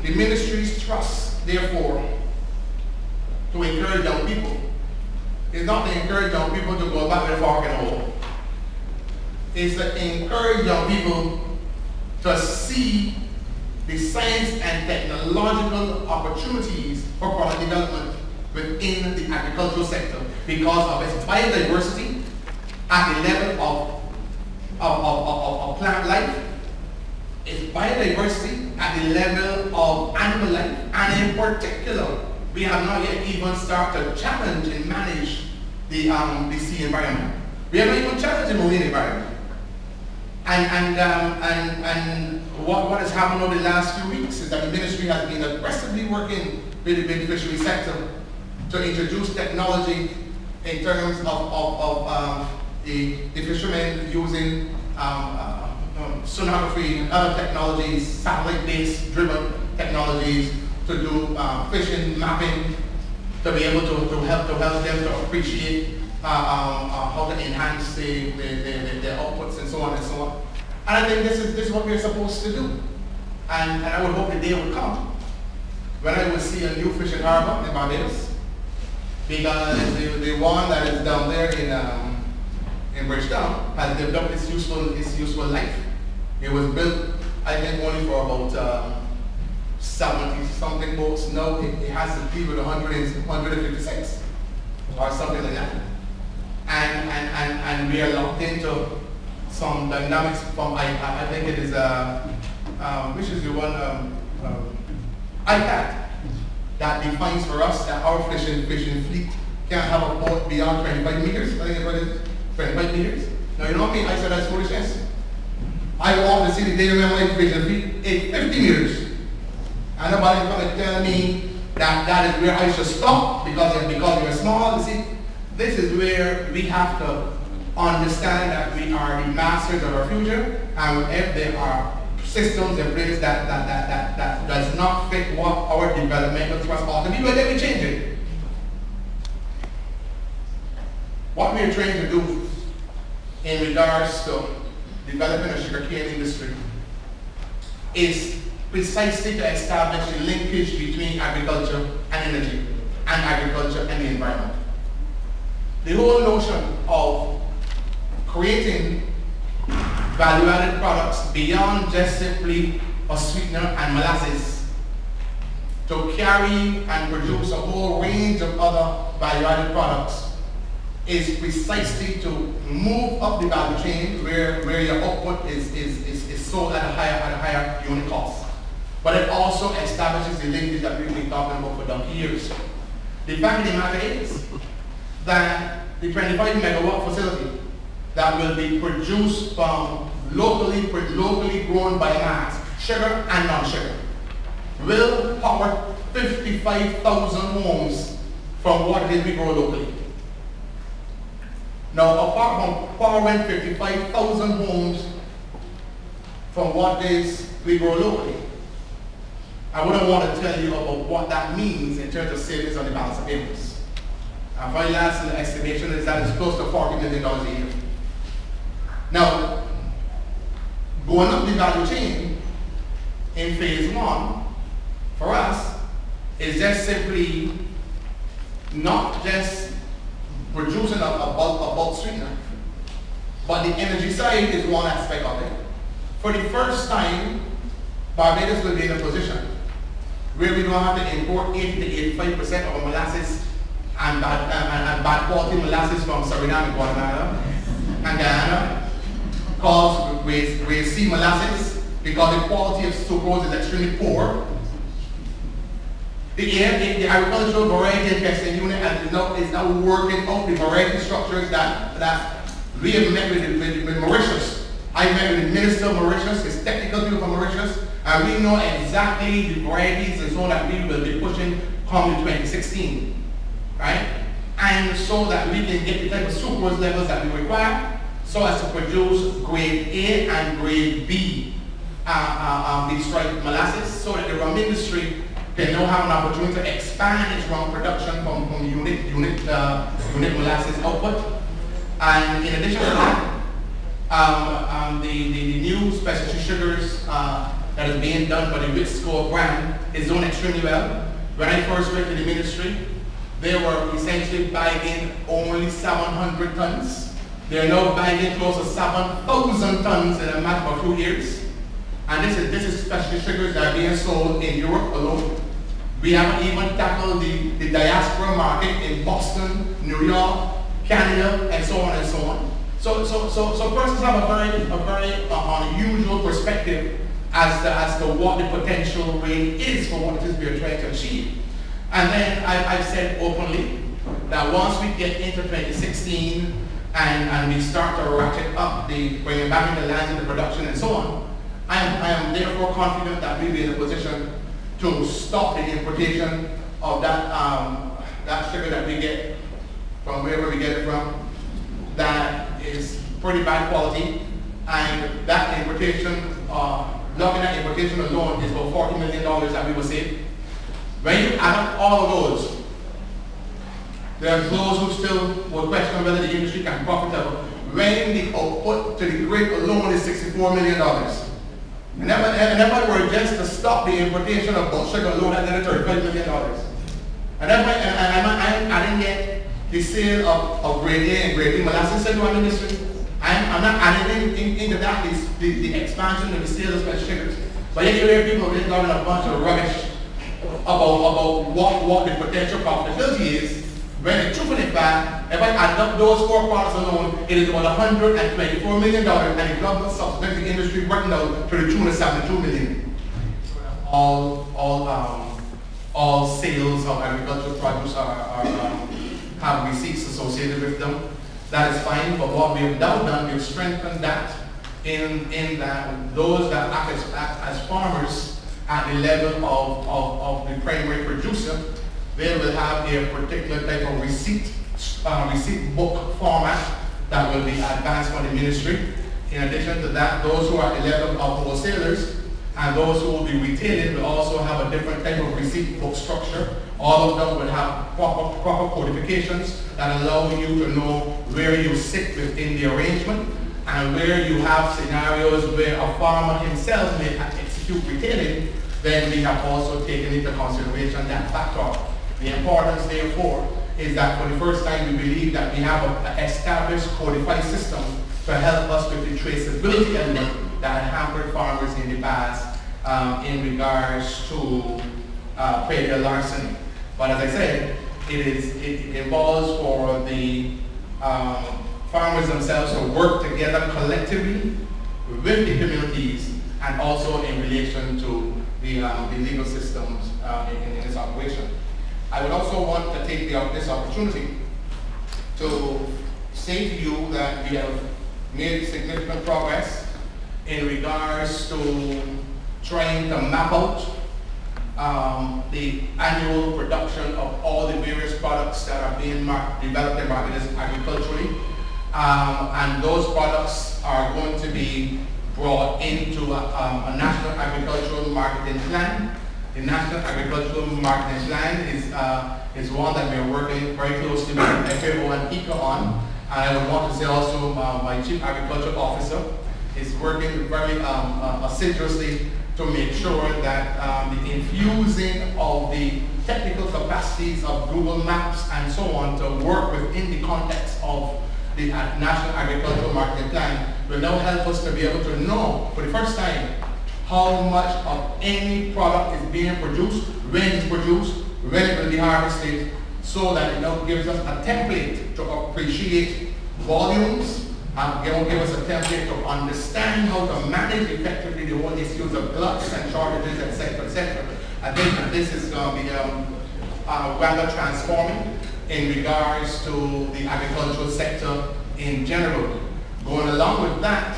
The ministry's trust, therefore, to encourage young people is not to encourage young people to go back with a fork and hole. It's to encourage young people to see the science and technological opportunities for product development within the agricultural sector because of its biodiversity at the level of plant life, its biodiversity at the level of animal life, and in particular, we have not yet even started to challenge and manage the sea environment. We haven't even challenged the marine environment. And what has happened over the last few weeks is that the ministry has been aggressively working with the fishery sector to introduce technology in terms of the fishermen using sonography and other technologies, satellite-based driven technologies to do fishing mapping, to be able to help them to appreciate how to enhance their outputs and so on and so on. And I think this is what we're supposed to do. And I would hope the day would come when I would see a new fishing harbor in Barbados, because the one that is down there in Bridgetown has developed its useful life. It was built, I think, only for about 70 something boats. Now it has to deal with 156 or something like that. And we are locked into some dynamics from I think it is which is the one ICAT that defines for us that our fishing fleet can't have a boat beyond 25 meters. I think it's what it is, 25 meters. Now you know what I mean? I said that's foolishness. I want to see the daily my fishing fleet at 50 meters. And nobody's going to tell me that is where I should stop because we're small. You see, this is where we have to understand that we are the masters of our future, and if there are systems in place that does not fit what our developmental thrust ought to be, well, then we change it. What we are trying to do in regards to developing a sugarcane industry is precisely to establish a linkage between agriculture and energy, and agriculture and the environment. The whole notion of creating value-added products beyond just simply a sweetener and molasses, to carry and produce a whole range of other value-added products, is precisely to move up the value chain where your output is sold at a higher unit cost. But it also establishes the linkage that we've been talking about for donkey years. The fact of the matter is that the 25 megawatt facility that will be produced from locally grown biomass, sugar and non-sugar, will power 55,000 homes from what it is we grow locally. Now, apart from powering 55,000 homes from what it is we grow locally, I wouldn't want to tell you about what that means in terms of savings on the balance of payments. Our very last estimation is that it's close to $40 million a year. Now, going up the value chain in phase one, for us, is just simply not just producing a bulk sweetener, but the energy side is one aspect of it. For the first time, Barbados will be in a position where we don't have to import 80 to 85% of our molasses and bad quality molasses from Suriname, Guatemala, and Guyana, called grade C molasses, because the quality of sucrose is extremely poor. The agricultural variety and testing unit is now working out the variety structures that we have met with Mauritius. I met with the Minister of Mauritius, his technical people from Mauritius, and we know exactly the varieties and so that we will be pushing come in 2016, right? And so that we can get the type of sucrose levels that we require, so as to produce grade A and grade B striped molasses, so that the rum industry can now have an opportunity to expand its rum production from unit molasses output. And in addition to that, the new specialty sugars that is being done by the Whitscore brand is doing extremely well. When I first went to the ministry, they were essentially buying only 700 tons. They're now buying close to 7,000 tons in a matter of 2 years. And this is specialty sugars that are being sold in Europe alone. We haven't even tackled the diaspora market in Boston, New York, Canada, and so on and so on. So persons have a very unusual perspective as to what the potential rate is for what it is we are trying to achieve. And then I've said openly that once we get into 2016 and we start to ratchet up bringing back in the lands and the production and so on, I am therefore confident that we'll be in a position to stop the importation of that sugar that we get from wherever we get it from, that is pretty bad quality, and that importation, looking at importation alone is about $40 million that we will save. When you add up all of those, there are those who still will question whether the industry can be profitable when the output to the grid alone is $64 million. And if I were just to stop the importation of bulk sugar alone, that's another $35 million. And I didn't get the sale of grade A and grade B molasses into our industry. I'm not adding into that the expansion of the sales of special sugars. But yet you hear people just talking a bunch of rubbish about what the potential profitability is, when the truth in fact, if I add up those 4 products alone, it is about $124 million, and the government subsidizing the industry working out to the tune of $72 million. All sales of agricultural produce have receipts associated with them. That is fine, but what we have now done, we've strengthened that in that those that act as farmers at the level of the primary producer, they will have a particular type of receipt book format that will be advanced by the ministry. In addition to that, those who are at the level of wholesalers and those who will be retailing will also have a different type of receipt book structure. All of them will have proper codifications that allow you to know where you sit within the arrangement, and where you have scenarios where a farmer himself may execute retailing, then we have also taken into consideration that factor. The importance, therefore, is that for the first time we believe that we have an established codified system to help us with the traceability element that had hampered farmers in the past in regards to Praedial larceny. But as I said, it involves for the farmers themselves to work together collectively with the communities, and also in relation to the legal systems in this operation. I would also want to take this opportunity to say to you that we have made significant progress in regards to trying to map out the annual production of all the various products that are being developed and marketed agriculturally. And those products are going to be brought into a national agricultural marketing plan. The National Agricultural Marketing Plan is one that we are working very closely with FAO and ECA on. And I would want to say also my Chief Agriculture Officer is working very assiduously to make sure that the infusing of the technical capacities of Google Maps and so on to work within the context of the National Agricultural Marketing Plan will now help us to be able to know for the first time how much of any product is being produced, when it's produced, when it will be harvested, so that it now gives us a template to appreciate volumes, and it will give us a template to understand how to manage effectively the whole issues of gluts and shortages, etc., etc. I think that this is going to be rather transforming in regards to the agricultural sector in general. Going along with that,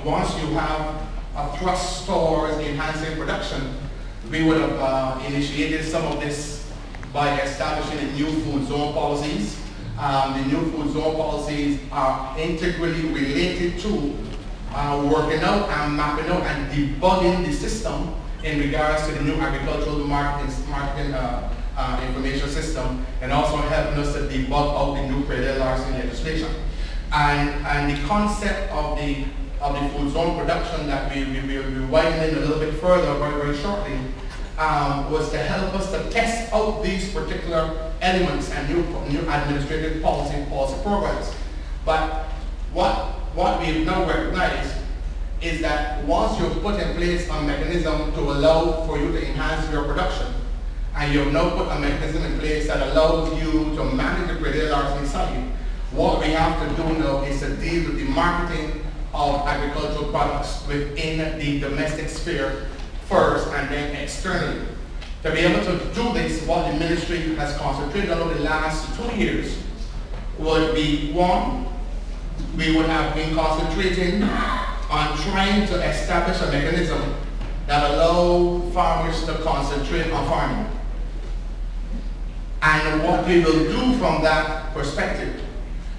once you have a thrust towards enhancing production, we would have initiated some of this by establishing the new food zone policies. The new food zone policies are integrally related to working out and mapping out and debugging the system in regards to the new agricultural marketing information system, and also helping us to debug out the new Praedial larceny legislation. And the concept of the of the food zone production that we will be widening a little bit further very, very shortly, was to help us to test out these particular elements and new administrative policy programs. But what we've now recognized is that once you've put in place a mechanism to allow for you to enhance your production, and you've now put a mechanism in place that allows you to manage the Praedial Larceny side, what we have to do now is to deal with the marketing of agricultural products within the domestic sphere first and then externally. To be able to do this, what the ministry has concentrated on over the last 2 years would be, one, we would have been concentrating on trying to establish a mechanism that allows farmers to concentrate on farming. And what we will do from that perspective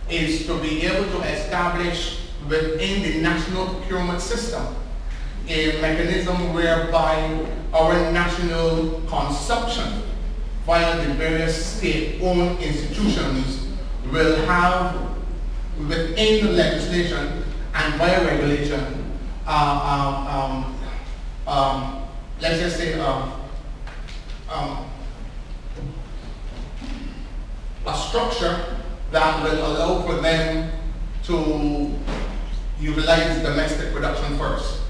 is to be able to establish within the national procurement system a mechanism whereby our national consumption via the various state-owned institutions will have within the legislation and via regulation, let's just say a structure that will allow for them to utilize domestic production first.